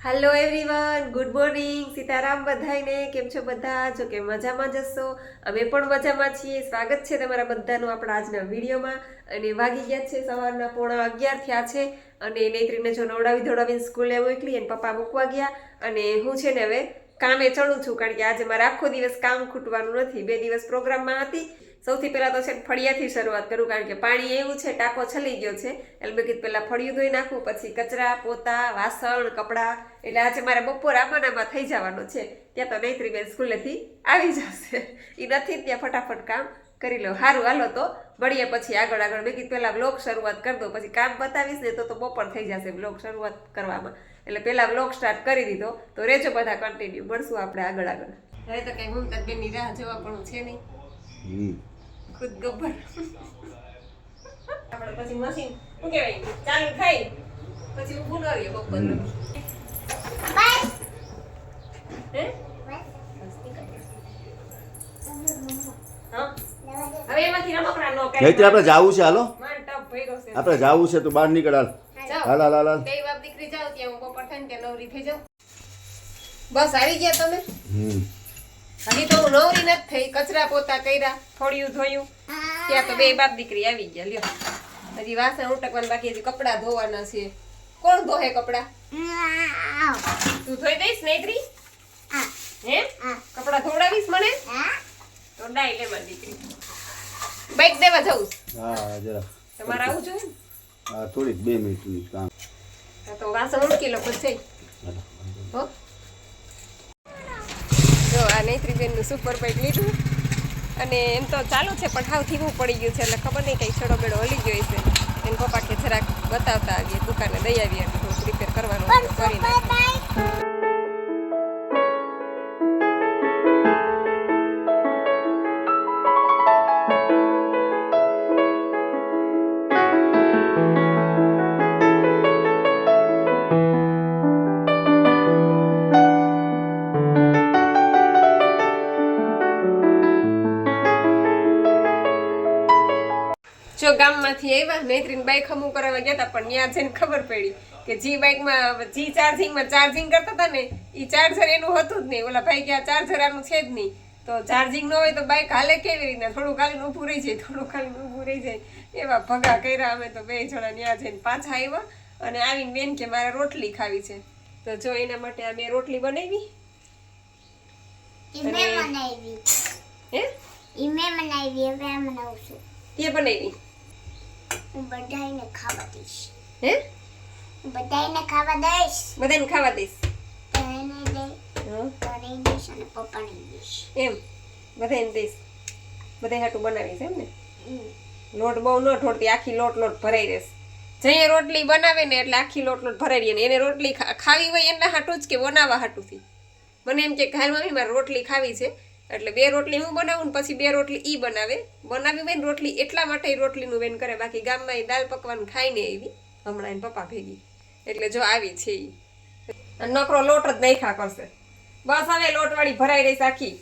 Hello everyone, good morning, Sitaram બધાને. કેમ છો બધા? જો કે મજામાં જશો. અમે પણ મજામાં છીએ. સ્વાગત છે તમારા બધાનું આપણા આજના વિડીયોમાં. અને વાગી ગયા છે સવારના 11:15 થયા છે. અને નેત્રીને જો નવડાવી ધોડાવીને સ્કૂલે મોકલી અને પપ્પા મૂકવા ગયા. અને હું છે ને હવે કામે ચડું છું, કારણ કે આજે મારે આખો દિવસ કામ ખૂટવાનું નથી. 2 દિવસ પ્રોગ્રામમાં હતી. સૌથી પહેલાં તો છે ફળિયાથી શરૂઆત કરું, કારણ કે પાણી એવું છે, ટાંકો છલી ગયો છે. એટલે મેં કીધું પહેલાં ફળિયું ધોઈ નાખું, પછી કચરા પોતા વાસણ કપડાં. એટલે આજે મારે બપોર આમાં થઈ જવાનો છે. ત્યાં તો નૈત્રીબેન સ્કૂલેથી આવી જશે. એ નથી ત્યાં ફટાફટ કામ કરી લો. સારું, હાલો તો મળીએ પછી આગળ. મેં કીધું પહેલાં બ્લોગ શરૂઆત કરી દો, પછી કામ બતાવીશ ને તો બપોર થઈ જશે બ્લોગ શરૂઆત કરવામાં. એટલે પહેલાં બ્લોગ સ્ટાર્ટ કરી દીધો. તો રેજો બધા કન્ટિન્યુ, મળશું આપણે આગળ. હવે તો કંઈ મમતા બેનની રાહ જોવા પણ છે નહીં. ખુદ ગબ્બર. આપણે પછી મશીન શું કહેવાય ચાલુ થાય પછી ઊભું ન રહીએ બપોરનું. હવે એમાંથી રમકડા નો કાઢી. આપણે જાવું છે, હાલો માન ટપ ભર્યો છે. આપણે જાવું છે તો બહાર નીકળ. હાલ. બે બાપ દીકરી જાવ ત્યાં હું બપોર થઈને ત્યાં નવરી થઈ જાઉં. બસ આવી ગયા તમે? હજી તો હું નવરી નથી થઈ. કચરા પોતા કર્યા, ફળિયું ધોયું, ત્યાં તો બે બાપ દીકરી આવી ગયા. લ્યો, હજી વાસણ ઉટકવાના બાકી, હજી કપડા ધોવાના છે. કોણ ધોહે કપડા? તું ધોઈ દઈશ નૈત્રી? હે કપડા ધોવડાવીશ મને? તો ડાઈ લે મારી દીકરી. બાઈક દેવા જવું? હા જરા. તમારે આવું જોઈએ ને? હા, થોડીક 2 મિનિટનું કામ. તો વાસણ ઉટકી લો પછી. હો જો આ નૈત્રીબેનનું સુપર બાઈક લીધું, અને એમ તો ચાલુ છે પણ હાવ ધીમું પડી ગયું છે. એટલે ખબર નહીં કંઈ છેડો બેડો હલી ગયો છે. એને પપ્પા કે જરાક બતાવતા આવીએ, દુકાને દઈ આવીએ, એટલે થોડુંક રિપેર કરવાનું કરી નાખીએ. જો ગામમાંથી આવ્યા, નૈત્રીને બાઈક હમું કરાવવા ગયા હતા, પણ ત્યાં જઈને ખબર પડી કે જી બાઈકમાં જી ચાર્જિંગમાં ચાર્જિંગ કરતા હતા ને એ ચાર્જર એનું હતું જ નહીં. ઓલા ભાઈ કે આ ચાર્જર આનું છે જ નહીં. તો ચાર્જિંગ ન હોય તો બાઈક હાલે કેવી રીતના? થોડું ખાલી ઊભું રહી જાય. એવા ભગા કર્યા અમે તો બે જણા. ત્યાં જઈને પાછા આવ્યા અને આવીને બેન કે મારે રોટલી ખાવી છે. તો જો એના માટે આ મેં રોટલી બનાવી. તે બનાવી? બધાને ખાવા દઈશ. હે બધાને ખાવા દઈશ. બધાને ખાવા દઈશ. તને દે, તને દઈશ અને પપ્પાને દઈશ. એમ બધાને દઈશ. બધા હાટું બનાવીશ એમ ને? લોટ બહુ ન ઢોળતી, આખી લોટ ભરાઈ રહેશે. જઈએ રોટલી બનાવે ને એટલે આખી લોટ ભરાઈ રહી. એને રોટલી ખાવી હોય એના હાટું જ કે બનાવવા હાટુંથી? મને એમ કે ઘર મમ્મી મારે રોટલી ખાવી છે, એટલે 2 રોટલી હું બનાવું ને પછી 2 રોટલી ઈ બનાવે. બનાવી હોય ને રોટલી એટલા માટે રોટલીનું વેન કરે. બાકી ગામમાં એ દાળ પકવાન ખાઈને આવી હમણાં એને પપ્પા ભેગી. એટલે જો આવી છે ઈ નકરો લોટ જ નાખ્યા કરશે. બસ હવે લોટવાળી ભરાઈ રહીશ આખી.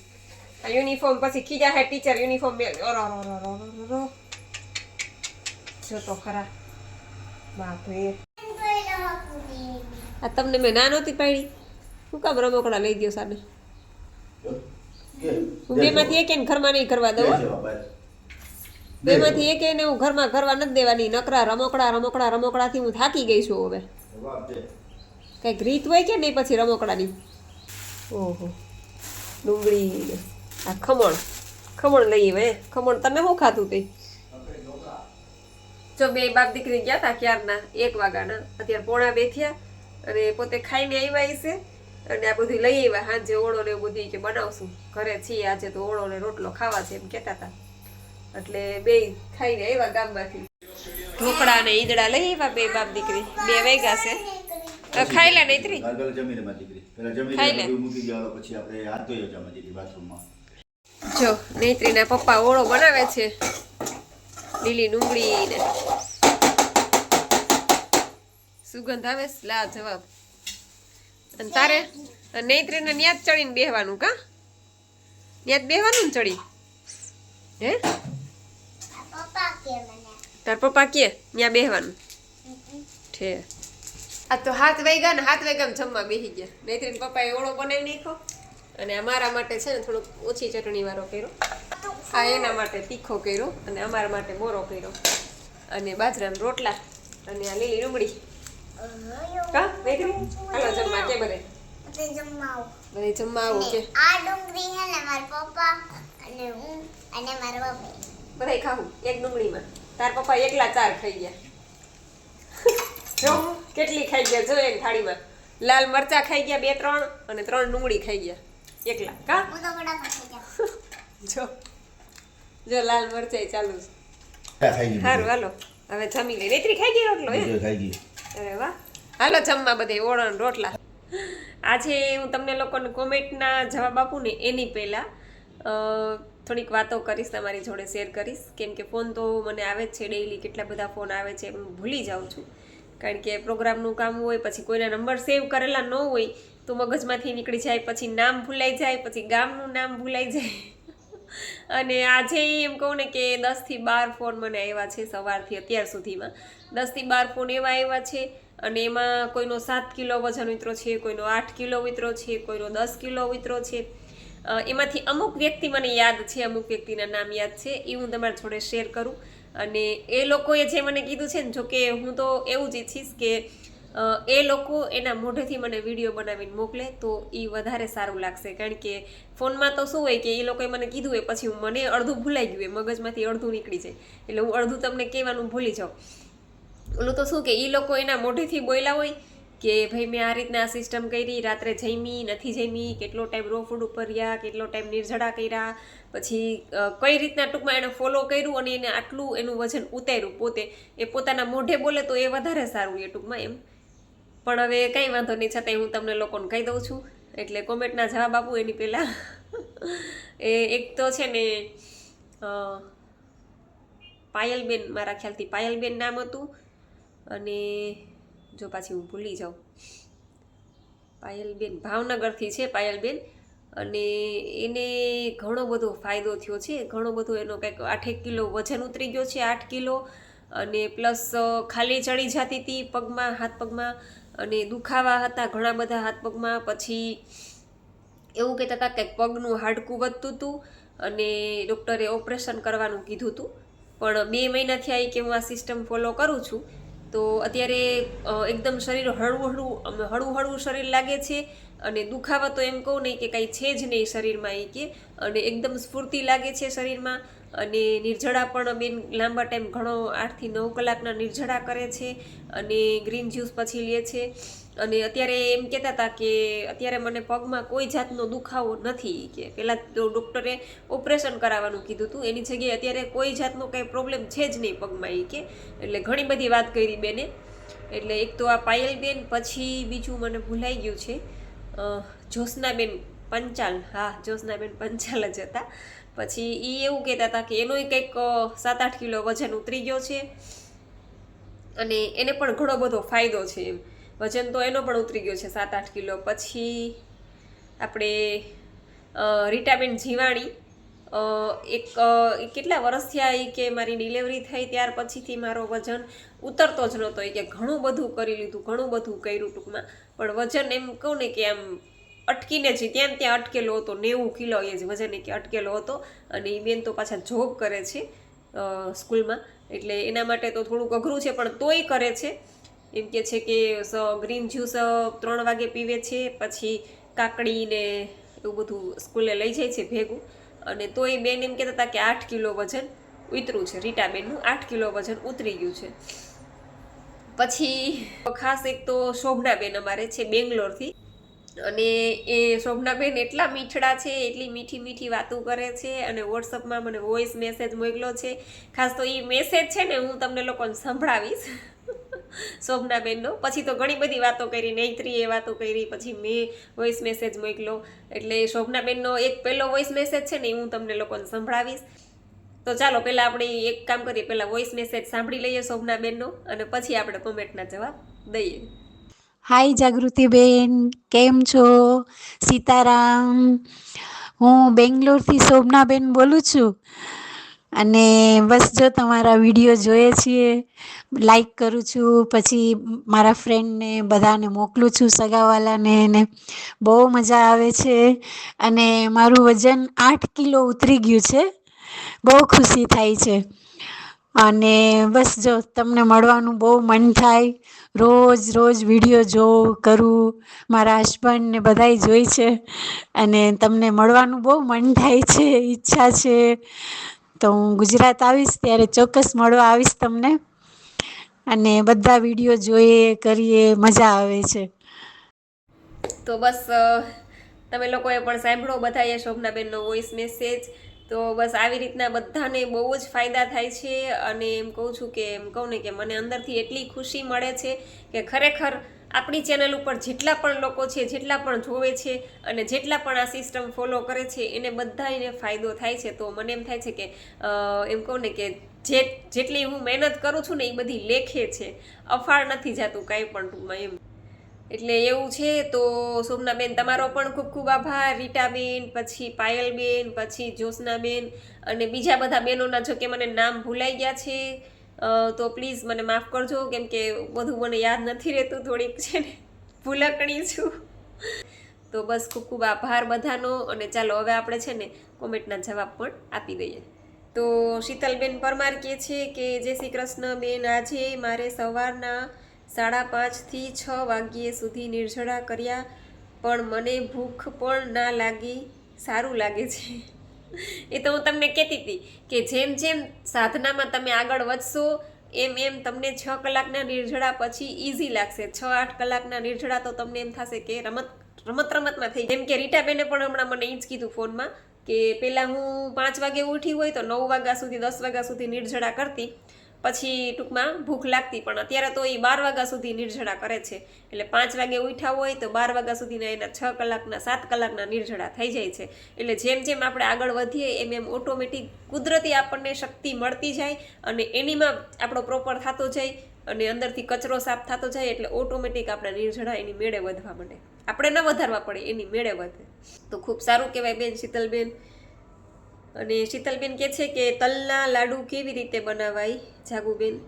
આ યુનિફોર્મ પછી ખીજા હે ટીચર યુનિફોર્મ જો તો ખરા. બાપરે, આ તમને મેં ના નહોતી પાડી. શું કામ રમકડા લઈ દો સામે? હું બેમાંથી એક એને ઘરમાં નહીં કરવા દઉં. બેમાંથી એક એને હું ઘરમાં કરવા નથી દેવાની. નકરા રમકડાથી હું થાકી ગઈ છું હવે. કંઈક રીત હોય કે નહીં પછી રમકડાની? ઓહો, ડુંગળી, આ ખમણ લઈએ હવે. ખમણ તમે શું ખાધું તે? જો બે બાપ દીકરી ગયા હતા ક્યારના 1 વાગ્યાના, અત્યારે 1:45 થયા. અને પોતે ખાઈને આવ્યા છે. અને આ બધું લઈ આવ્યા સાંજે ઓળો ને એવું બધું કે બનાવશું. ઘરે છીએ આજે તો ઓળો ને રોટલો ખાવા છે એમ કહેતા હતા. એટલે બે ખાઈને આવ્યા ગામમાંથી. ઢોકળા ને ઈદડા લઈ આવ્યા બે બાપ દીકરી. 2 વાગ્યા છે. ખાઈ લે નૈત્રી, ખાઈ લે. જો નૈત્રીના પપ્પા ઓળો બનાવે છે, લીલી ડુંગળી ને સુગંધ આવે. લા જવાબ. અને તારે નૈત્રીને ન્યાજ ચડીને બેહવાનું કા? ન્યાજ બેહવાનું ને ચડી? હે તાર પપ્પા કે ન્યા બેહવાનું છે? આ તો 7 વાગ્યા ને 7 વાગ્યામાં જમવા બેસી ગયા. નૈત્રીન પપ્પાએ ઓળો બનાવી નાખ્યો અને અમારા માટે છે ને થોડોક ઓછી ચટણી વાળો કર્યો. આ એના માટે તીખો કર્યો અને અમારા માટે મોરો કર્યો અને બાજરાના રોટલા અને આ લીલી ડુંગળી. કા નૈત્રી હાલો જમવા કે બધે જમવા આવો. બધે જમવા આવું કે આ ડુંગળી હે ને મારા પપ્પા અને હું અને મારા મમ્મી બધાય ખાવું એક ડુંગળીમાં. તાર પપ્પા એકલા 4 ખાઈ ગયા. જો કેટલી ખાઈ ગયા જો એક થાળીમાં. લાલ મરચા ખાઈ ગયા 2-3 અને 3 ડુંગળી ખાઈ ગયા એકલા. કા હું તો બડા ખાઈ ગયા. જો જો લાલ મરચાઈ ચાલુ છે. ખાઈ ગઈ સારું હાલો હવે જમી લઈ. નૈત્રી ખાઈ ગઈ રોટલો હે? ખાઈ ગઈ. અરે વાહ હાલો જમવા બધે ઓળણ રોટલા. આજે હું તમને લોકોને કોમેન્ટના જવાબ આપું ને એની પહેલાં થોડીક વાતો કરીશ, તમારી જોડે શેર કરીશ. કેમ કે ફોન તો મને આવે જ છે ડેઈલી, કેટલા બધા ફોન આવે છે હું ભૂલી જાઉં છું. કારણ કે પ્રોગ્રામનું કામ હોય, પછી કોઈના નંબર સેવ કરેલા ન હોય તો મગજમાંથી નીકળી જાય, પછી નામ ભૂલાઈ જાય, પછી ગામનું નામ ભૂલાઈ જાય. અને આજે એમ કહું ને કે 10 થી 12 ફોન મને આવ્યા છે સવારથી અત્યાર સુધીમાં. 10 થી 12 ફોન એવા આવ્યા છે અને એમાં કોઈનો 7 કિલો વજન ઉતરો છે, કોઈનો 8 કિલો ઉતરો છે, કોઈનો 10 કિલો ઉતરો છે. એમાંથી અમુક વ્યક્તિ મને યાદ છે, અમુક વ્યક્તિના નામ યાદ છે, એ હું તમારા જોડે શેર કરું. અને એ લોકોએ જે મને કીધું છે ને, જોકે હું તો એવું જ ઈચ્છીશ કે એ લોકો એના મોઢેથી મને વિડીયો બનાવીને મોકલે તો એ વધારે સારું લાગશે. કારણ કે ફોનમાં તો શું હોય કે એ લોકોએ મને કીધું હોય પછી મને અડધું ભૂલાઈ ગયું હોય, મગજમાંથી અડધું નીકળી જાય, એટલે હું અડધું તમને કહેવાનું ભૂલી જાઉં. ઓલું તો શું કે એ લોકો એના મોઢેથી બોલ્યા હોય કે ભાઈ મેં આ રીતના સિસ્ટમ કરી, રાત્રે જમી નથી જમી, કેટલો ટાઈમ રો ફૂડ ઉપર રહ્યા, કેટલો ટાઈમ નિર્જળા કર્યા, પછી કઈ રીતના ટૂંકમાં એને ફોલો કર્યું અને એને આટલું એનું વજન ઉતાર્યું પોતે, એ પોતાના મોઢે બોલે તો એ વધારે સારું એ ટૂંકમાં એમ. પણ હવે કંઈ વાંધો નહીં, છતાંય હું તમને લોકોને કહી દઉં છું. એટલે કોમેન્ટના જવાબ આપું એની પહેલાં એ એક તો છે ને પાયલબેન, મારા ખ્યાલથી પાયલબેન નામ હતું. અને જો પાછી હું ભૂલી જાઉં, પાયલબેન ભાવનગરથી છે પાયલબેન. અને એને ઘણો બધો ફાયદો થયો છે, ઘણો બધો એનો કંઈક 8 કિલો વજન ઉતરી ગયો છે, 8 કિલો. અને પ્લસ ખાલી ચડી જતી હતી પગમાં, હાથ પગમાં, અને દુખાવા હતા ઘણા બધા હાથ પગમાં. પછી એવું કહેતા હતા કે પગનું હાડકું વધતું હતું અને ડૉક્ટરે ઓપરેશન કરવાનું કીધું હતું. પણ 2 મહિના થયા કે હું આ સિસ્ટમ ફોલો કરું છું તો અત્યારે એકદમ શરીર હળવું હળવું શરીર લાગે છે. અને દુખાવા તો એમ કહું નહીં કે કાંઈ છે જ નહીં શરીરમાં એ કે, અને એકદમ સ્ફૂર્તિ લાગે છે શરીરમાં. અને નિર્જળા પણ બેન લાંબા ટાઈમ ઘણો 8 થી 9 કલાકના નિર્જળા કરે છે અને ગ્રીન જ્યુસ પછી લે છે. અને અત્યારે એમ કહેતા હતા કે અત્યારે મને પગમાં કોઈ જાતનો દુખાવો નથી, કે પહેલાં તો ડૉક્ટરે ઓપરેશન કરાવવાનું કીધું હતું, એની જગ્યાએ અત્યારે કોઈ જાતનો કંઈ પ્રોબ્લેમ છે જ નહીં પગમાં એ કે. એટલે ઘણી બધી વાત કરી બેને. એટલે એક તો આ પાયલબેન, પછી બીજું મને ભૂલાઈ ગયું છે જ્યોત્સનાબેન પંચાલ. હા, જ્યોત્સનાબેન પંચાલ જ હતા. પછી એ એવું કહેતા હતા કે એનોય કંઈક 7-8 કિલો વજન ઉતરી ગયો છે અને એને પણ ઘણો બધો ફાયદો છે એમ. વજન તો એનો પણ ઉતરી ગયો છે 7-8 કિલો. પછી આપણે રીટાબેન જીવાણી, એક કેટલા વર્ષ થયા એ કે મારી ડિલિવરી થઈ ત્યાર પછીથી મારો વજન ઉતરતો જ નહોતો. એ કે ઘણું બધું કરી લીધું, ઘણું બધું કર્યું ટૂંકમાં, પણ વજન એમ કહું ને કે આમ અટકીને જ ત્યાં અટકેલો હતો. 90 કિલો એ જ વજન કે અટકેલો હતો. અને એ બેન તો પાછા જોબ કરે છે સ્કૂલમાં, એટલે એના માટે તો થોડુંક અઘરું છે, પણ તોય કરે છે. એમ કે છે કે ગ્રીન જ્યુસ 3 વાગે પીવે છે, પછી કાકડી ને એવું બધું સ્કૂલે લઈ જાય છે ભેગું. અને તોય બેન એમ કહેતા હતા કે 8 કિલો વજન ઉતર્યું છે. રીટાબેનનું 8 કિલો વજન ઉતરી ગયું છે. પછી ખાસ એક તો શોભનાબેન અમારે છે બેંગ્લોરથી, અને એ શોભનાબેન એટલા મીઠડા છે, એટલી મીઠી મીઠી વાતો કરે છે, અને વોટ્સઅપમાં મને વોઇસ મેસેજ મોકલ્યો છે. ખાસ તો એ મેસેજ છે ને હું તમને લોકોને સંભળાવીશ શોભનાબેનનો. પછી તો ઘણી બધી વાતો કરી, નૈત્રીએ વાતો કરી, પછી મેં વોઇસ મેસેજ મોકલ્યો. એટલે શોભનાબેનનો એક પહેલો વોઇસ મેસેજ છે ને હું તમને લોકોને સંભળાવીશ. તો ચાલો પહેલાં આપણે એક કામ કરીએ, પહેલાં વોઇસ મેસેજ સાંભળી લઈએ શોભનાબેનનો, અને પછી આપણે કોમેન્ટના જવાબ દઈએ. હાય જાગૃતિબેન, કેમ છો? સીતારામ. હું બેંગ્લોરથી શોભનાબેન બોલું છું. અને બસ જો તમારા વિડીયો જોઈએ છીએ, લાઈક કરું છું, પછી મારા ફ્રેન્ડને બધાને મોકલું છું, સગાવાલાને ને બહુ મજા આવે છે. અને મારું વજન 8 કિલો ઉતરી ગયું છે. બહુ ખુશી થાય છે. અને બસ જો તમને મળવાનું બહુ મન થાય. રોજ રોજ વિડીયો જોઉં કરું, મારા હસબન્ડ ને બધાય જોઈ છે. અને તમને મળવાનું બહુ મન થાય છે, ઈચ્છા છે. તો હું ગુજરાત આવીશ ત્યારે ચોક્કસ મળવા આવીશ તમને. અને બધા વિડીયો જોઈએ કરીએ, મજા આવે છે. તો બસ તમે લોકોએ પણ સાંભળો બધાએ શોભનાબેનનો વોઇસ મેસેજ. તો બસ આવી રીતના બધાને બહુ જ ફાયદા થાય છે. અને એમ કહું છું કે એમ કહું ને કે મને અંદરથી એટલી ખુશી મળે છે કે ખરેખર આપણી ચેનલ ઉપર જેટલા પણ લોકો છે, જેટલા પણ જોવે છે અને જેટલા પણ આ સિસ્ટમ ફોલો કરે છે એને બધાને ફાયદો થાય છે. તો મને એમ થાય છે કે એમ કહું ને કે જેટલી હું મહેનત કરું છું ને એ બધી લેખે છે, અફાળ નથી જતું કાંઈ પણ ટૂંકમાં એમ. એટલે એવું છે. તો શોભનાબેન તમારો પણ ખૂબ ખૂબ આભાર. રીટાબેન, પછી પાયલબેન, પછી જ્યોત્સનાબેન અને બીજા બધા બહેનોના જો કે મને નામ ભૂલાઈ ગયા છે તો પ્લીઝ મને માફ કરજો, કેમ કે બધું મને યાદ નથી રહેતું, થોડીક છે ને ભૂલકણી છું. તો બસ ખૂબ ખૂબ આભાર બધાનો. અને ચાલો હવે આપણે છે ને કોમેન્ટના જવાબ પણ આપી દઈએ. તો શીતલબેન પરમાર કહે છે કે જય શ્રી કૃષ્ણ બેન, આજે મારે સવારના 5:30 થી 6 વાગ્યે સુધી નિર્જળા કર્યા પણ મને ભૂખ પણ ના લાગી, સારું લાગે છે. એ તો હું તમને કહેતી હતી કે જેમ જેમ સાધનામાં તમે આગળ વધશો એમ એમ તમને 6 કલાકના નિર્જળા પછી ઇઝી લાગશે. 6-8 કલાકના નિર્જળા તો તમને એમ થશે કે રમતમાં થઈ. જેમ કે રીટાબેને પણ હમણાં મને એ જ કીધું ફોનમાં કે પહેલાં હું 5 વાગે ઉઠી હોય તો 9 વાગ્યા સુધી 10 વાગ્યા સુધી નિર્જળા કરતી, પછી ટૂંકમાં ભૂખ લાગતી, પણ અત્યારે તો એ 12 વાગ્યા સુધી નિર્જળા કરે છે. એટલે 5 વાગે ઉઠ્યા હોય તો 12 વાગ્યા સુધીના એના 6 કલાકના 7 કલાકના નિર્જળા થઈ જાય છે. એટલે જેમ જેમ આપણે આગળ વધીએ એમ એમ ઓટોમેટિક કુદરતી આપણને શક્તિ મળતી જાય અને એનીમાં આપણો પ્રોપર થતો જાય અને અંદરથી કચરો સાફ થતો જાય. એટલે ઓટોમેટિક આપણે નિર્જળા એની મેળે વધવા માંડે, આપણે ન વધારવા પડે, એની મેળે વધે. તો ખૂબ સારું કહેવાય બેન શીતલબેન. અને શીતલબેન કહે છે કે તલના લાડુ કેવી રીતે બનાવાય જાગુબેન?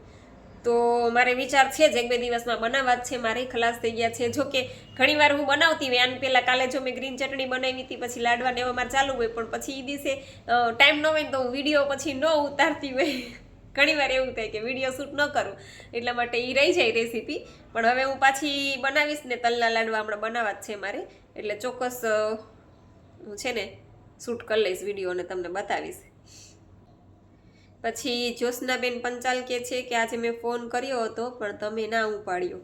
તો મારે વિચાર છે જ 1-2 દિવસમાં બનાવવા જ છે. મારે ખલાસ થઈ ગયા છે. જોકે ઘણીવાર હું બનાવતી હોય, આને પહેલાં કાલે જો મેં ગ્રીન ચટણી બનાવી હતી, પછી લાડવા ને એવા મારે ચાલુ હોય, પણ પછી એ દિવસે ટાઈમ ન હોય તો હું વિડીયો પછી ન ઉતારતી હોય. ઘણીવાર એવું થાય કે વિડીયો શૂટ ન કરું, એટલા માટે એ રહી જાય રેસીપી. પણ હવે હું પાછી બનાવીશ ને તલના લાડવા હમણાં બનાવવા જ છે મારે, એટલે ચોક્કસ હું છે ને શૂટ કરી લઈશ વિડીયો અને તમને બતાવીશ. પછી જ્યોત્સનાબેન પંચાલ કહે છે કે આજે મેં ફોન કર્યો હતો પણ તમે ના ઉપાડ્યો.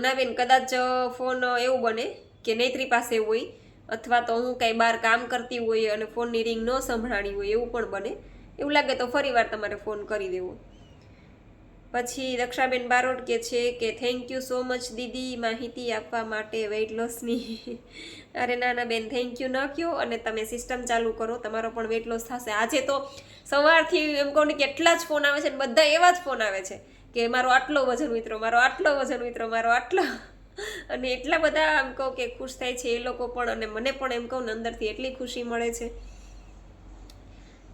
ના બેન, કદાચ ફોન એવું બને કે નેત્રી પાસે હોય અથવા તો હું કાંઈ બહાર કામ કરતી હોય અને ફોનની રિંગ ન સંભળાણી હોય, એવું પણ બને. એવું લાગે તો ફરી વાર તમારે ફોન કરી દેવો. પછી દક્ષાબેન બારોટ કહે છે કે થેન્ક યુ સો મચ દીદી માહિતી આપવા માટે વેઇટ લોસની. અરે ના ના બેન, થેન્ક યુ ન કહો અને તમે સિસ્ટમ ચાલુ કરો, તમારો પણ વેઇટ લોસ થશે. આજે તો સવારથી એમ કહું ને કે એટલા જ ફોન આવે છે ને બધા એવા જ ફોન આવે છે કે મારો આટલો વજન ઉતરો, મારો આટલો વજન ઉતરો, મારો આટલો. અને એટલા બધા એમ કહું કે ખુશ થાય છે એ લોકો પણ, અને મને પણ એમ કહું ને અંદરથી એટલી ખુશી મળે છે.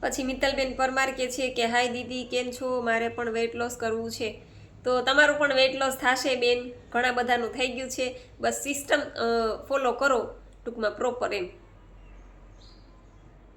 પછી મિત્તલબેન પરમાર કહે છે કે હાય દીદી, કેમ છો? મારે પણ વેઇટ લોસ કરવું છે. તો તમારું પણ વેઇટ લોસ થશે બેન, ઘણા બધાનું થઈ ગયું છે. બસ સિસ્ટમ ફોલો કરો ટૂંકમાં પ્રોપર એમ.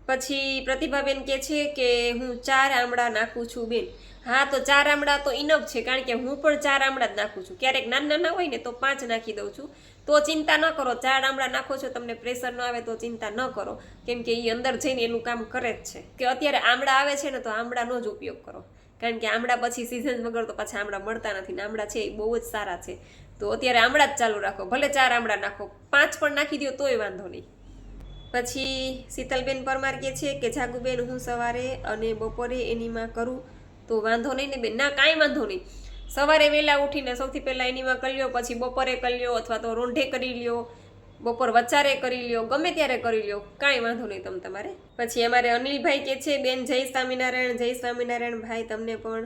પછી પ્રતિભાબેન કહે છે કે હું 4 આમળા નાખું છું બેન. હા, તો 4 આમળા તો ઇનફ છે, કારણ કે હું પણ 4 આમળા જ નાખું છું. ક્યારેક નાના હોય ને તો 5 નાખી દઉં છું. તો ચિંતા ન કરો, 4 આમળા નાખો છો, તમને પ્રેશર ન આવે તો ચિંતા ન કરો, કેમ કે એ અંદર જઈને એનું કામ કરે જ છે. કે અત્યારે આમળા આવે છે ને તો આમળાનો જ ઉપયોગ કરો, કારણ કે આમળા પછી સિઝન વગર તો પાછા આમળા મળતા નથી ને આમળા છે એ બહુ જ સારા છે. તો અત્યારે આમળા જ ચાલુ રાખો, ભલે 4 આમળા નાખો, 5 પણ નાખી દો તોય વાંધો નહીં. પછી શીતલબેન પરમાર કહે છે કે જાગુબેન હું સવારે અને બપોરે એનીમાં કરું તો વાંધો નહીં ને બેન? ના, કાંઈ વાંધો નહીં. સવારે વહેલા ઉઠીને સૌથી પહેલાં એનીમાં કરી લ્યો, પછી બપોરે કરી લ્યો અથવા તો રોંઢે કરી લ્યો, બપોર વચારે કરી લ્યો, ગમે ત્યારે કરી લ્યો, કાંઈ વાંધો નહીં તમારે. પછી અમારે અનિલભાઈ કહે છે બેન જય સ્વામિનારાયણ, જય સ્વામિનારાયણ ભાઈ તમને પણ.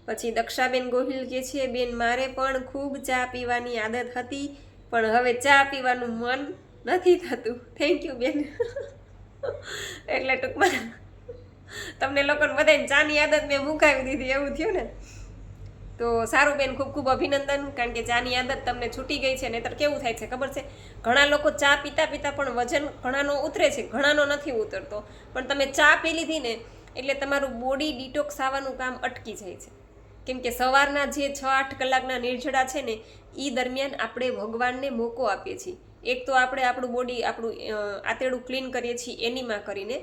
પછી દક્ષાબેન ગોહિલ કહે છે બેન મારે પણ ખૂબ ચા પીવાની આદત હતી પણ હવે ચા પીવાનું મન નથી થતું. થેન્ક યુ બેન. એટલે ટૂંકમાં તમને લોકોને બધાને ચાની આદત મેં મુકાવી દીધી એવું થયું ને. તો સારું બેન, ખૂબ ખૂબ અભિનંદન, કારણ કે ચાની આદત તમને છૂટી ગઈ છે. નહીંતર કેવું થાય છે ખબર છે, ઘણા લોકો ચા પીતા પીતા પણ વજન ઘણાનો ઉતરે છે, ઘણાનો નથી ઉતરતો. પણ તમે ચા પી લીધી ને એટલે તમારું બોડી ડિટોક્સ આવવાનું કામ અટકી જાય છે. કેમ કે સવારના જે 6-8 કલાકના નિર્જળા છે ને એ દરમિયાન આપણે ભગવાનને મોકો આપીએ છીએ. એક તો આપણે આપણું બોડી આપણું આંતરડું ક્લીન કરીએ છીએ એનીમાં કરીને,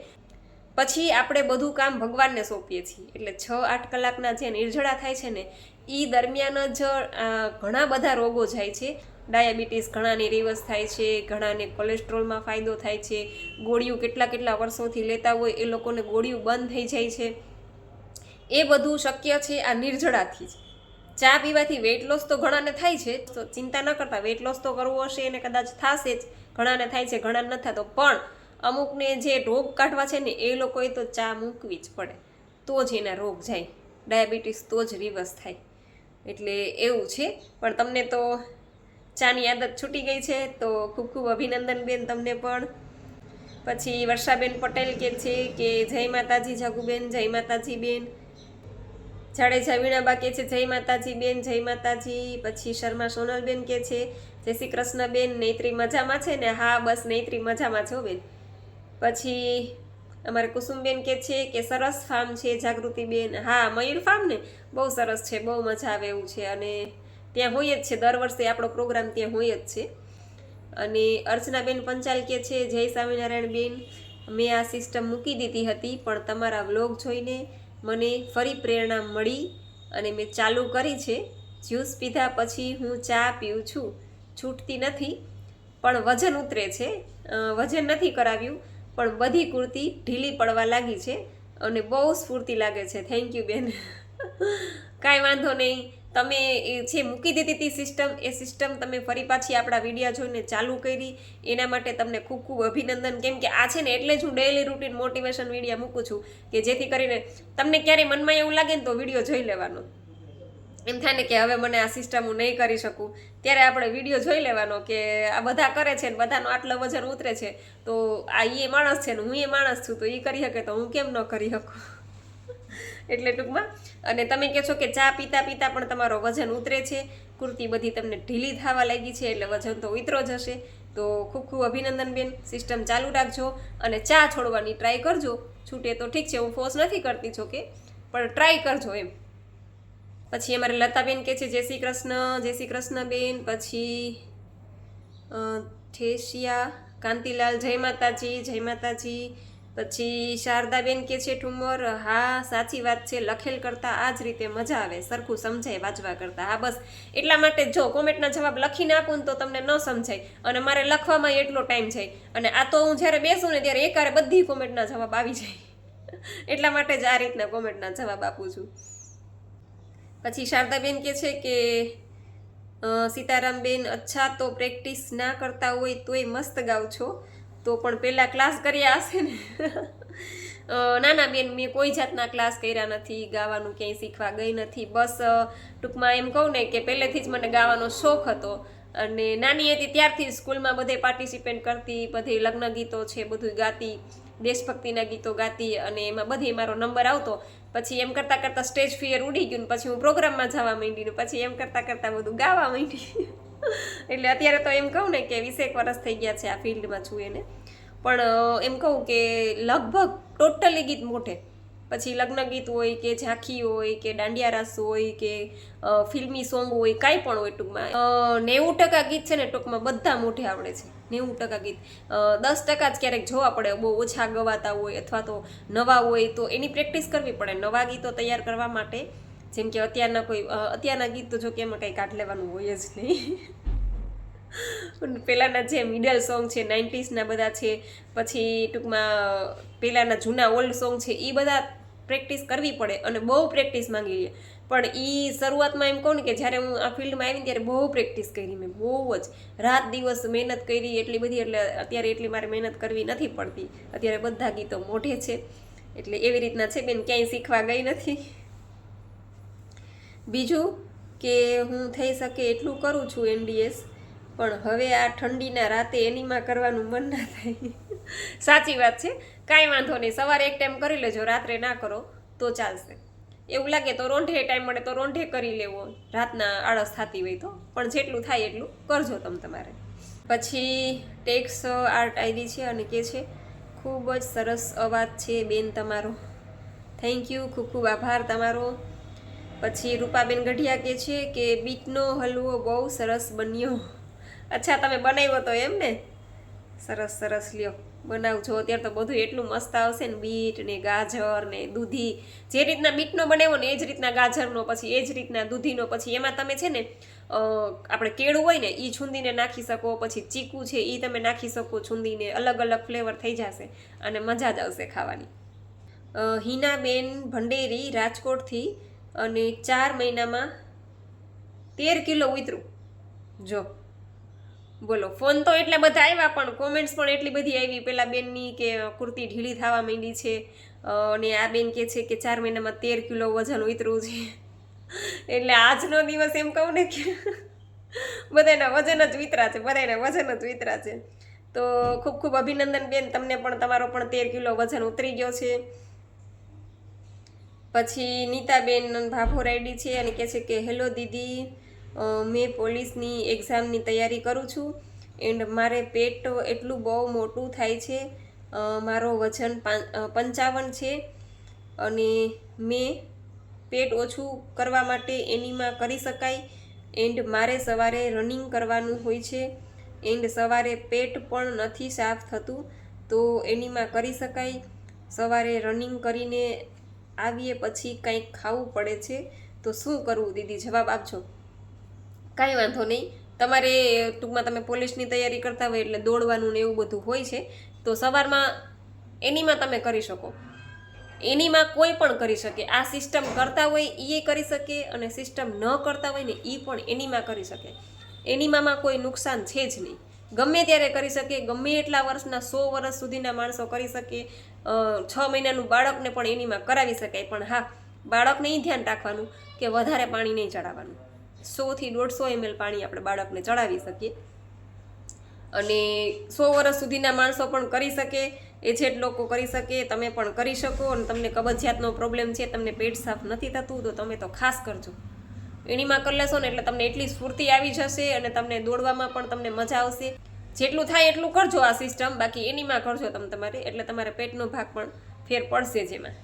પછી આપણે બધું કામ ભગવાનને સોંપીએ છીએ. એટલે 6-8 કલાકના જે નિર્જળા થાય છે ને એ દરમિયાન જ ઘણા બધા રોગો જાય છે. ડાયાબિટીસ ઘણાને રિવર્સ થાય છે, ઘણાને કોલેસ્ટ્રોલમાં ફાયદો થાય છે, ગોળીઓ કેટલા વર્ષોથી લેતા હોય એ લોકોને ગોળીઓ બંધ થઈ જાય છે. એ બધું શક્ય છે આ નિર્જળાથી જ. ચા પીવાથી વેઇટ લોસ તો ઘણાને થાય છે, તો ચિંતા ન કરતા, વેઇટ લોસ તો કરવું હશે એને કદાચ થશે જ, ઘણાને થાય છે, ઘણાને નથી થતો. પણ અમુકને જે રોગ કાઢવા છે ને એ લોકોએ તો ચા મૂકવી જ પડે, તો જ એના રોગ જાય, ડાયાબિટીસ તો જ રિવર્સ થાય. એટલે એવું છે. પણ તમને તો ચાની આદત છૂટી ગઈ છે, તો ખૂબ ખૂબ અભિનંદન બેન તમને પણ. પછી વર્ષાબેન પટેલ કે છે કે જય માતાજી જાગુબેન, જય માતાજી બેન. જાડેજા વીણાબા કે છે જય માતાજી બેન, જય માતાજી. પછી શર્મા સોનલબેન કે છે જય શ્રી કૃષ્ણ બેન, નૈત્રી મજામાં છે ને? હા બસ નૈત્રી મજામાં છો બેન. પછી અમારે કુસુમબેન કે છે કે સરસ ફાર્મ છે જાગૃતિબેન. હા મયુર ફાર્મ ને બહુ સરસ છે, બહુ મજા આવે એવું છે, અને ત્યાં હોય જ છે, દર વર્ષે આપણો પ્રોગ્રામ ત્યાં હોય જ છે. અને અર્ચનાબેન પંચાલ કે છે જય સ્વામિનારાયણ બેન, મેં આ સિસ્ટમ મૂકી દીધી હતી પણ તમારા વ્લોગ જોઈને મને ફરી પ્રેરણા મળી અને મેં ચાલુ કરી છે. જ્યુસ પીધા પછી હું ચા પીઉં છું, છૂટતી નથી પણ વજન ઉતરે છે. વજન નથી કરાવ્યું પણ બધી કુર્તી ઢીલી પડવા લાગી છે અને બહુ સ્ફૂર્તિ લાગે છે. થેન્ક યુ બેન. કાંઈ વાંધો નહીં, તમે એ જે મૂકી દીધી હતી સિસ્ટમ, એ સિસ્ટમ તમે ફરી પાછી આપણા વિડીયો જોઈને ચાલુ કરી, એના માટે તમને ખૂબ ખૂબ અભિનંદન. કેમ કે આ છે ને એટલે જ હું ડેઈલી રૂટીન મોટિવેશન વિડીયો મૂકું છું, કે જેથી કરીને તમને ક્યારેય મનમાં એવું લાગે ને તો વિડીયો જોઈ લેવાનો. એમ થાય ને કે હવે મને આ સિસ્ટમ હું નહીં કરી શકું, ત્યારે આપણે વિડીયો જોઈ લેવાનો કે આ બધા કરે છે ને બધાનો આટલો વજન ઉતરે છે, તો આ એ માણસ છે ને હું એ માણસ છું, તો એ કરી શકે તો હું કેમ ન કરી શકું. એટલે ટૂંકમાં, અને તમે કહો છો કે ચા પીતા પીતા પણ તમારો વજન ઉતરે છે, કુર્તી બધી તમને ઢીલી થવા લાગી છે, એટલે વજન તો ઉતરો જ હશે. તો ખૂબ ખૂબ અભિનંદન બેન, સિસ્ટમ ચાલુ રાખજો અને ચા છોડવાની ટ્રાય કરજો. છૂટે તો ઠીક છે, હું ફોર્સ નથી કરતી છો કે, પણ ટ્રાય કરજો એમ. પછી અમારે લતાબેન કે છે જય શ્રી કૃષ્ણ, જય શ્રી કૃષ્ણ બેન. પછી ઠેસિયા કાંતિલાલ જય માતાજી, જય માતાજી. પછી શારદાબેન કે છે ઠુમર, હા સાચી વાત છે, લખેલ કરતાં આ જ રીતે મજા આવે, સરખું સમજાય વાંચવા કરતાં. હા બસ એટલા માટે જો કોમેન્ટના જવાબ લખીને આપું ને તો તમને ન સમજાય, અને મારે લખવામાં એટલો ટાઈમ જાય, અને આ તો હું જ્યારે બેસું ને ત્યારે એકારે બધી કોમેન્ટના જવાબ આવી જાય. એટલા માટે જ આ રીતના કોમેન્ટના જવાબ આપું છું. પછી શારદાબેન કે છે કે સીતારામબેન, અચ્છા તો પ્રેક્ટિસ ના કરતા હોય તોય મસ્ત ગાવ છો, તો પણ પહેલાં ક્લાસ કર્યા હશે ને? ના ના બેન, મેં કોઈ જાતના ક્લાસ કર્યા નથી, ગાવાનું ક્યાંય શીખવા ગઈ નથી. બસ ટૂંકમાં એમ કહું ને કે પહેલેથી જ મને ગાવાનો શોખ હતો, અને નાની હતી ત્યારથી સ્કૂલમાં બધે પાર્ટિસિપેટ કરતી, બધી લગ્ન ગીતો છે બધું ગાતી, દેશભક્તિના ગીતો ગાતી, અને એમાં બધી મારો નંબર આવતો. પછી એમ કરતાં કરતાં સ્ટેજ ફિયર ઉડી ગયું ને પછી હું પ્રોગ્રામમાં જવા માંડી ને પછી એમ કરતાં કરતાં બધું ગાવા માંડી. એટલે અત્યારે તો એમ કહું ને કે 20 વર્ષ થઈ ગયા છે આ ફિલ્ડમાં છું એને. પણ એમ કહું કે લગભગ ટોટલી ગીત મોઢે, પછી લગ્ન ગીત હોય કે ઝાંખી હોય કે દાંડિયા રાસ હોય કે ફિલ્મી સોંગ હોય, કાંઈ પણ હોય, ટૂંકમાં 90% ગીત છે ને ટૂંકમાં બધા મોઢે આવડે છે. 90% ગીત, 10% જ ક્યારેક જોવા પડે, બહુ ઓછા ગવાતા હોય અથવા તો નવા હોય તો એની પ્રેક્ટિસ કરવી પડે. નવા ગીતો તૈયાર કરવા માટે, જેમ કે અત્યારના ગીત તો જો કે એમાં કંઈ કાઢ લેવાનું હોય જ નહીં. પહેલાંના જે મિડલ સોંગ છે 90sના બધા છે, પછી ટૂંકમાં પહેલાંના જૂના ઓલ્ડ સોંગ છે, એ બધા પ્રેક્ટિસ કરવી પડે અને બહુ પ્રેક્ટિસ માંગી લે. પણ એ શરૂઆતમાં એમ કહું ને કે જ્યારે હું આ ફિલ્ડમાં આવીને ત્યારે બહુ પ્રેક્ટિસ કરી મેં, બહુ જ રાત દિવસ મહેનત કરી એટલી બધી. એટલે અત્યારે એટલી મારે મહેનત કરવી નથી પડતી, અત્યારે બધા ગીતો મોઢે છે. એટલે એવી રીતના છે બેન, ક્યાંય શીખવા ગઈ નથી. બીજું કે હું થઈ શકે એટલું કરું છું NDS, પણ હવે આ ઠંડીના રાતે એનીમાં કરવાનું મન ના થાય. સાચી વાત છે, કાંઈ વાંધો નહીં, સવારે એક ટાઈમ કરી લેજો, રાત્રે ના કરો તો ચાલશે. એવું લાગે તો રોંઢે ટાઈમ મળે તો રોંઢે કરી લેવો, રાતના આળસ થતી હોય તો, પણ જેટલું થાય એટલું કરજો તમારે. પછી ટેક્સ આર્ટ આવી છે અને કે છે ખૂબ જ સરસ અવાજ છે બેન તમારો, થેન્ક યુ, ખૂબ ખૂબ આભાર તમારો. પછી રૂપાબેન ગઢિયા કે છે કે બીટનો હલવો બહુ સરસ બન્યો. અચ્છા, તમે બનાવ્યો તો એમ ને? સરસ સરસ, લ્યો બનાવજો. અત્યારે તો બધું એટલું મસ્ત આવશે ને, બીટ ને ગાજર ને દૂધી, જે રીતના બીટનો બનાવ્યો ને એ જ રીતના ગાજરનો, પછી એ જ રીતના દૂધીનો. પછી એમાં તમે છે ને આપણે કેળું હોય ને એ છૂંદીને નાખી શકો, પછી ચીકુ છે એ તમે નાખી શકો છૂંદીને, અલગ અલગ ફ્લેવર થઈ જશે અને મજા જ આવશે ખાવાની. હિનાબેન ભંડેરી રાજકોટથી, અને 4 મહિનામાં 13 કિલો ઉતરું. જો બોલો, ફોન તો એટલા બધા આવ્યા પણ કોમેન્ટ્સ પણ એટલી બધી આવી પેલા બેનની કે કુર્તી ઢીલી થવા માંડી છે, અને આ બેન કે છે કે 4 મહિનામાં 13 કિલો વજન ઉતરવું છે. એટલે આજનો દિવસ એમ કહું ને કે બધાના વજન જ ઉતરા છે, બધાના વજન જ ઉતરા છે. તો ખૂબ ખૂબ અભિનંદન બેન, તમને પણ, તમારો પણ 13 કિલો વજન ઉતરી ગયો છે. પછી નીતાબેન ભાભોરાયડી છે અને કહે છે કે હેલો દીદી, મેં પોલીસની એક્ઝામની તૈયારી કરું છું એન્ડ મારે પેટ એટલું બહુ મોટું થાય છે, મારો વજન 55 છે અને મેં પેટ ઓછું કરવા માટે એનીમાં કરી શકાય, એન્ડ મારે સવારે રનિંગ કરવાનું હોય છે એન્ડ સવારે પેટ પણ નથી સાફ થતું, તો એનીમાં કરી શકાય? સવારે રનિંગ કરીને આવીએ પછી કંઈક ખાવું પડે છે, તો શું કરવું દીદી, જવાબ આપજો. કાંઈ વાંધો નહીં, તમારે ટૂંકમાં તમે પોલીસની તૈયારી કરતા હોય એટલે દોડવાનું ને એવું બધું હોય છે, તો સવારમાં એનીમાં તમે કરી શકો. એનીમાં કોઈ પણ કરી શકે, આ સિસ્ટમ કરતા હોય એ કરી શકે અને સિસ્ટમ ન કરતા હોય ને એ પણ એનીમાં કરી શકે. એનીમાં કોઈ નુકસાન છે જ નહીં, ગમે ત્યારે કરી શકે, ગમે એટલા વર્ષના 100 વર્ષ સુધીના માણસો કરી શકે. 6 મહિનાનું બાળકને પણ એનીમાં કરાવી શકાય, પણ હા, બાળકને એ ધ્યાન રાખવાનું કે વધારે પાણી નહીં ચડાવવાનું. 100 થી 150 ml પાણી આપણે બાળકને ચડાવી શકીએ. અને 100 વર્ષ સુધીના માણસો પણ કરી શકે, એજેડ લોકો કરી શકે, તમે પણ કરી શકો. અને તમને કબજિયાતનો પ્રોબ્લેમ છે, તમને પેટ સાફ નથી થતું, તો તમે તો ખાસ કરજો. એનીમાં કરી લેશો ને એટલે તમને એટલી સ્ફૂર્તિ આવી જશે અને તમને દોડવામાં પણ તમને મજા આવશે. જેટલું થાય એટલું કરજો આ સિસ્ટમ, બાકી એનીમાં કરજો તમારે, એટલે તમારે પેટનો ભાગ પણ ફેર પડશે જ એમાં.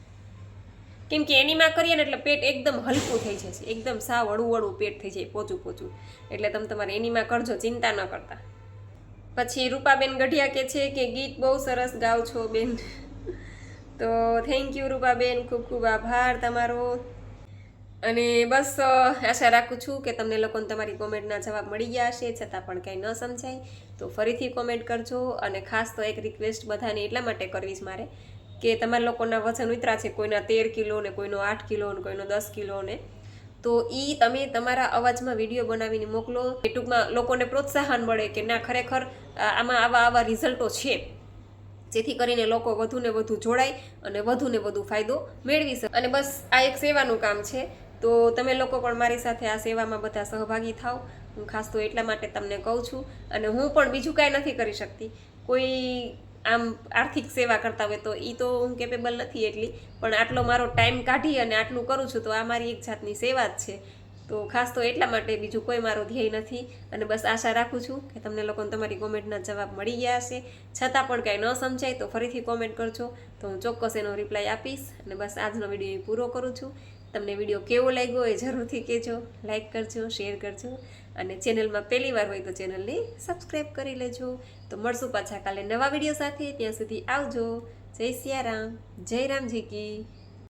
કેમ કે એનીમાં કરીએ ને એટલે પેટ એકદમ હલકું થઈ જશે, એકદમ સાવ હળવું પેટ થઈ જાય, પોચું. એટલે તમે તમારે એનીમાં કરજો, ચિંતા ન કરતા. પછી રૂપાબેન ગઢિયા કે છે કે ગીત બહુ સરસ ગાવ છો બેન. તો થેન્ક યુ રૂપાબેન, ખૂબ ખૂબ આભાર તમારો. અને બસ આશા રાખું છું કે તમને લોકોને તમારી કોમેન્ટના જવાબ મળી ગયા હશે, છતાં પણ કંઈ ન સમજાય તો ફરીથી કોમેન્ટ કરજો. અને ખાસ તો એક રિક્વેસ્ટ બધાને એટલા માટે કરવી છે મારે કે તમારા લોકોના વજન ઉતરા છે, કોઈના 13 કિલો ને કોઈનો 8 કિલો ને કોઈનો 10 કિલો ને, તો એ તમે તમારા અવાજમાં વિડીયો બનાવીને મોકલો. ટૂંકમાં લોકોને પ્રોત્સાહન મળે કે ના, ખરેખર આમાં આવા રિઝલ્ટો છે, જેથી કરીને લોકો વધુ ને વધુ જોડાય અને વધુ ને વધુ ફાયદો મેળવી શકે. અને બસ આ એક સેવાનું કામ છે, તો તમે લોકો પણ મારી સાથે આ સેવામાં બધા સહભાગી થાવ. હું ખાસ તો એટલા માટે તમને કહું છું. અને હું પણ બીજું કાંઈ નથી કરી શકતી. કોઈ આમ આર્થિક સેવા કરતા હોય તો એ તો હું કેપેબલ નથી એટલી, પણ આટલો મારો ટાઈમ કાઢી અને આટલું કરું છું, તો આ મારી એક જાતની સેવા જ છે. તો ખાસ તો એટલા માટે, બીજું કોઈ મારો ધ્યેય નથી. અને બસ આશા રાખું છું કે તમને લોકોને તમારી કોમેન્ટના જવાબ મળી ગયા હશે. છતાં પણ કાંઈ ન સમજાય તો ફરીથી કોમેન્ટ કરજો, તો હું ચોક્કસ એનો રિપ્લાય આપીશ. અને બસ આજનો વિડીયો પૂરો કરું છું. તમને વિડીયો કેવો લાગ્યો એ જરૂરથી કહેજો, લાઈક કરજો, શેર કરજો, અને ચેનલમાં પહેલી વાર હોય તો ચેનલને સબસ્ક્રાઈબ કરી લેજો. તો મળશું પાછા કાલે નવા વિડીયો સાથે. ત્યાં સુધી આવજો. જય સિયારામ, જય રામજી કી.